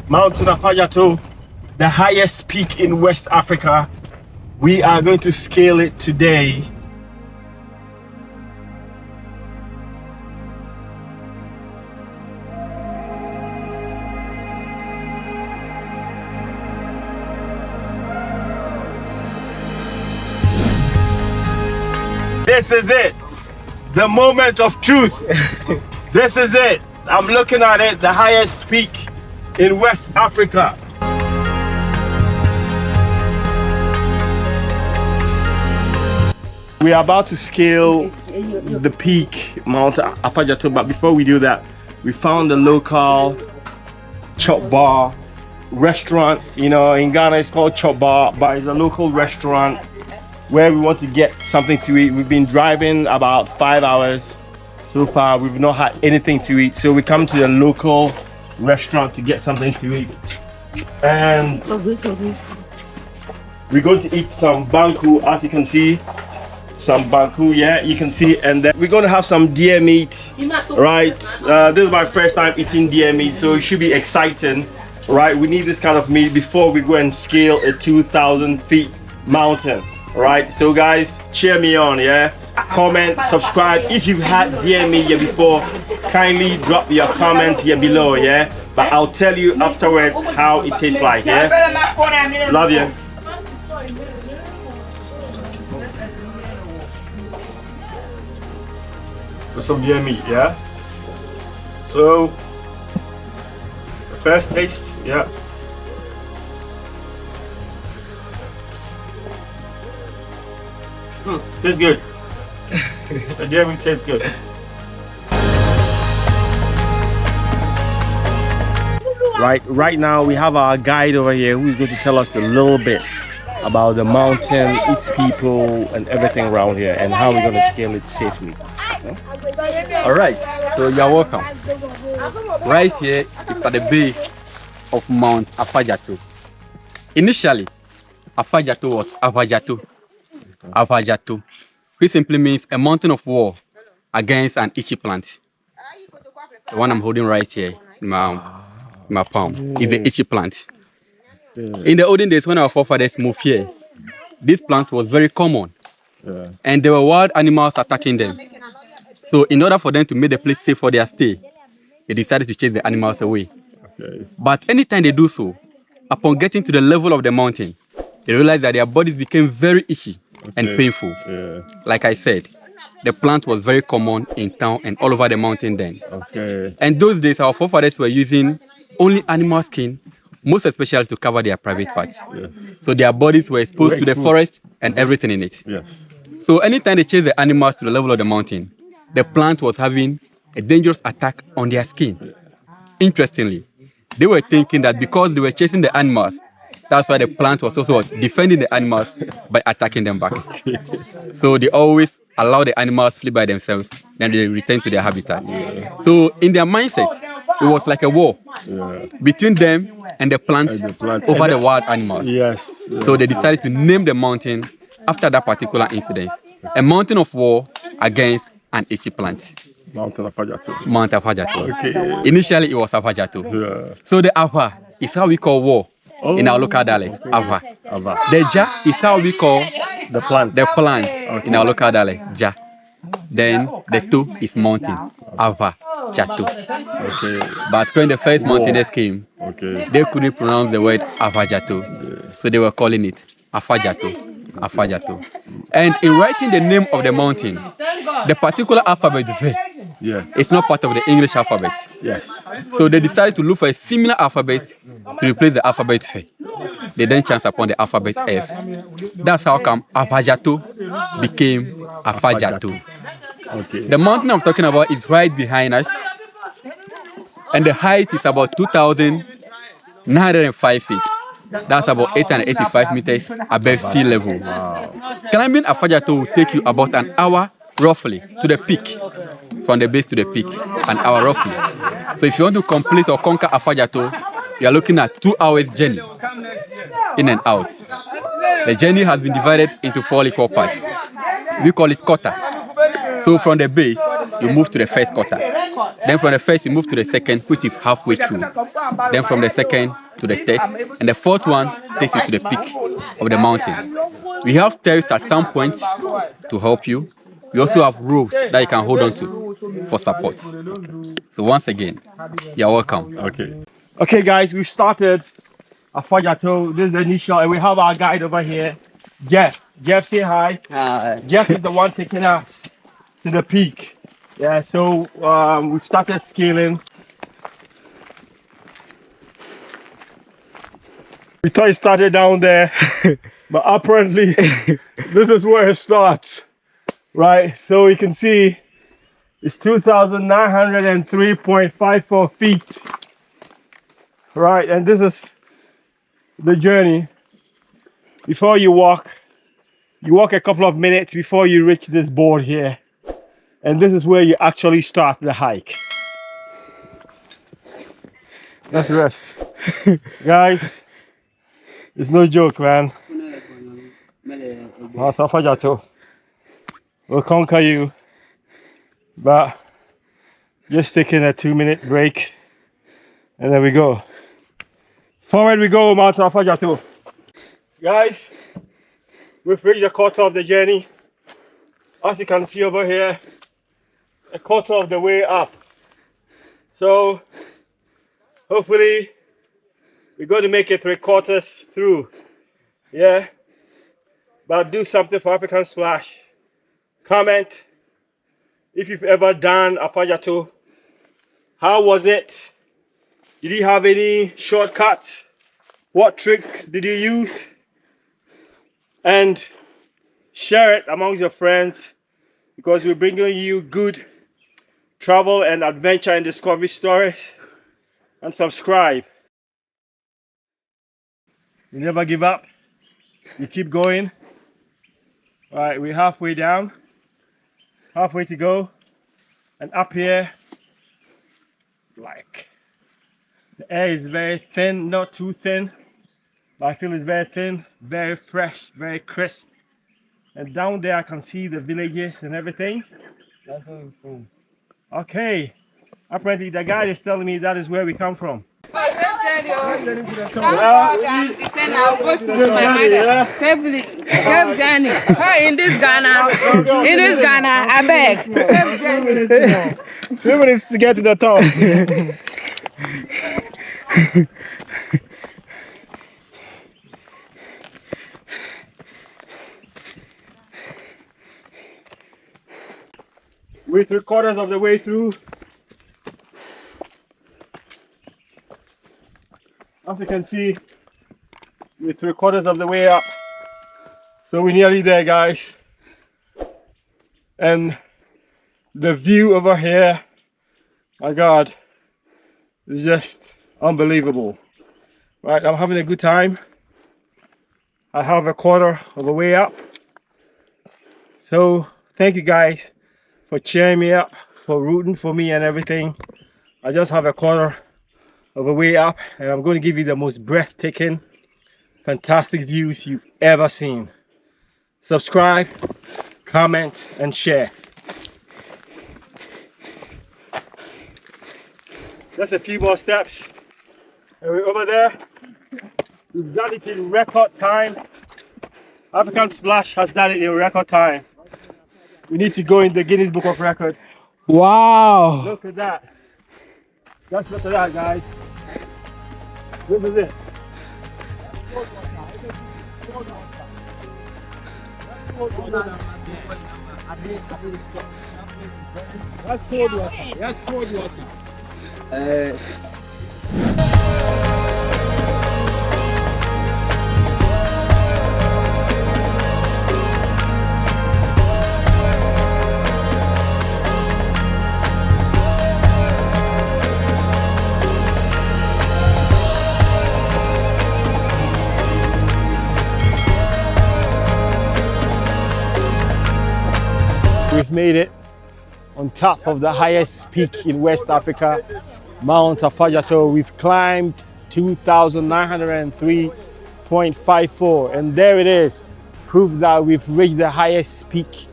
Mountain AFADJATO, the highest peak in West Africa. We are going to scale it today. This is it, the moment of truth. This is it. I'm looking at it, the highest peak in West Africa. We are about to scale the peak, Mount AFADJATO, but before we do that, we found a local chop bar restaurant. You know, in Ghana it's called chop bar, but it's a local restaurant where we want to get something to eat. We've been driving about 5 hours so far. We've not had anything to eat, so we come to a local restaurant to get something to eat. And we're going to eat some banku, as you can see. Some banku, yeah, you can see. And then we're going to have some deer meat, right? This is my first time eating deer meat, so it should be exciting, right? We need this kind of meat before we go and scale a 2,000 feet mountain. Right, so guys, cheer me on, yeah? Comment, subscribe. If you've had deer meat here before, kindly drop your comment here below, yeah? But I'll tell you afterwards how it tastes like, yeah? Love you. With some deer meat, yeah? So, the first taste, yeah. Tastes good. The deer meat tastes good. Right now we have our guide over here who's going to tell us a little bit about the mountain, its people, and everything around here, and how we're going to scale it safely. All right, so you're welcome. Right here is at the base of Mount AFADJATO. Initially, AFADJATO was AFADJATO, which simply means a mountain of war against an itchy plant. The one I'm holding right here in my palm is the itchy plant. In the olden days, when our forefathers moved here, this plant was very common, and there were wild animals attacking them. So in order for them to make the place safe for their stay, they decided to chase the animals away. But anytime they do so, upon getting to the level of the mountain, they realized that their bodies became very itchy and painful. Like I said, the plant was very common in town and all over the mountain then. And those days, our forefathers were using only animal skin, most especially to cover their private parts. So their bodies were exposed to the forest and everything in it. So anytime they chased the animals to the level of the mountain, the plant was having a dangerous attack on their skin. Interestingly, they were thinking that because they were chasing the animals, that's why the plant was also defending the animals by attacking them back. So they always allow the animals to flee by themselves, then they return to their habitat. So in their mindset, it was like a war between them and the plant over the wild animals. So they decided to name the mountain after that particular incident. A mountain of war against an itchy plant. Mountain AFADJATO. Mount AFADJATO. Initially, it was AFADJATO. So the Afa is how we call war in our local dialect. Afa. The Ja is how we call the plant. In our local dialect. Ja. Then the To is mountain. AFADJATO. But when the first mountaineers came, they couldn't pronounce the word AFADJATO. So they were calling it AFADJATO. And in writing the name of the mountain, the particular alphabet it's not part of the English alphabet. So they decided to look for a similar alphabet to replace the alphabet F. They then chanced upon the alphabet F. That's how come AFADJATO became AFADJATO. The mountain I'm talking about is right behind us, and the height is about 2,905 feet. That's about 885 meters above sea level. Climbing AFADJATO will take you about an hour roughly to the peak. From the base to the peak, an hour roughly. So if you want to complete or conquer AFADJATO, you are looking at 2 hours journey in and out. The journey has been divided into 4 equal parts. We call it quarter. So from the base, you move to the first quarter. Then from the first, you move to the second, which is halfway through. Then from the second to the third, and the fourth one takes you to the peak of the mountain. We have stairs at some points to help you. We also have ropes that you can hold on to for support. So once again, you're welcome. Okay, guys, we've started AFADJATO. This is the initial, and we have our guide over here, Jeff. Jeff, say hi. Hi. Jeff is the one taking us to the peak. Yeah, so we've started scaling. We thought it started down there, but apparently this is where it starts, right? So you can see it's 2,903.54 feet, right? And this is the journey. Before you walk a couple of minutes before you reach this board here. And this is where you actually start the hike. Let's rest. Guys, it's no joke, man. AFADJATO will conquer you, but just taking a 2-minute break and then we go. Forward we go, Mount AFADJATO. Guys, we've reached a quarter of the journey. As you can see over here, a quarter of the way up. So hopefully we're going to make it 3/4 through. Yeah, but do something for African Splash. Comment if you've ever done AFADJATO. How was it? Did you have any shortcuts? What tricks did you use? And share it amongst your friends, because we're bringing you good travel and adventure and discovery stories. And subscribe. You never give up. You keep going. All right, we're halfway down. Halfway to go. And up here, like, the air is very thin, not too thin, but I feel it's very thin, very fresh, very crisp. And down there I can see the villages and everything. That's where we're from. Okay. Apparently the guide is telling me that is where we come from. Safe journey. In this Ghana, I beg. 2 minutes to get to the top. We're 3/4 of the way through. As you can see, we're 3/4 of the way up. So we're nearly there, guys. And the view over here, my God, is just unbelievable. Right, I'm having a good time. I have 1/4 of the way up. So thank you guys for cheering me up, for rooting for me and everything. I just have 1/4 of a way up, and I'm going to give you the most breathtaking, fantastic views you've ever seen. Subscribe, comment, and share. Just a few more steps, and we're over there. We've done it in record time. African Splash has done it in record time. We need to go in the Guinness Book of Records. Wow. Look at that. Just look at that, guys. This is it. That's cold water. That's cold water. We've made it on top of the highest peak in West Africa, Mount AFADJATO. We've climbed 2,903.54, and there it is, proof that we've reached the highest peak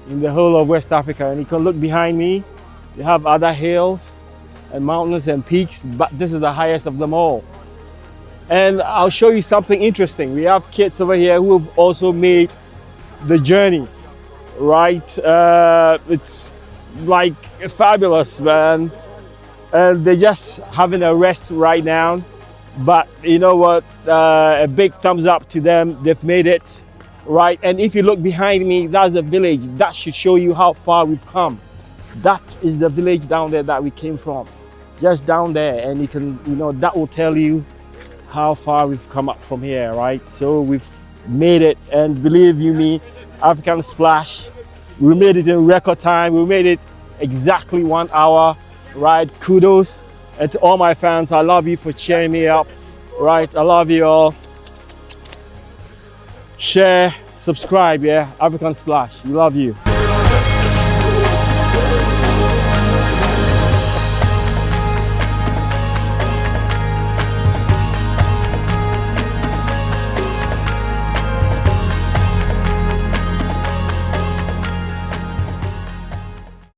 in the whole of West Africa. And you can look behind me, you have other hills and mountains and peaks, but this is the highest of them all. And I'll show you something interesting. We have kids over here who have also made the journey, right? It's like fabulous, man. And they're just having a rest right now. But you know what? A big thumbs up to them. They've made it, right? And if you look behind me, that's the village. That should show you how far we've come. That is the village down there that we came from. Just down there. And you can, you know, that will tell you how far we've come up from here, right? So we've made it, and believe you me, African Splash, we made it in record time. We made it exactly 1 hour, right? Kudos. And to all my fans, I love you for cheering me up, right? I love you all. Share, subscribe, yeah? African Splash, we love you.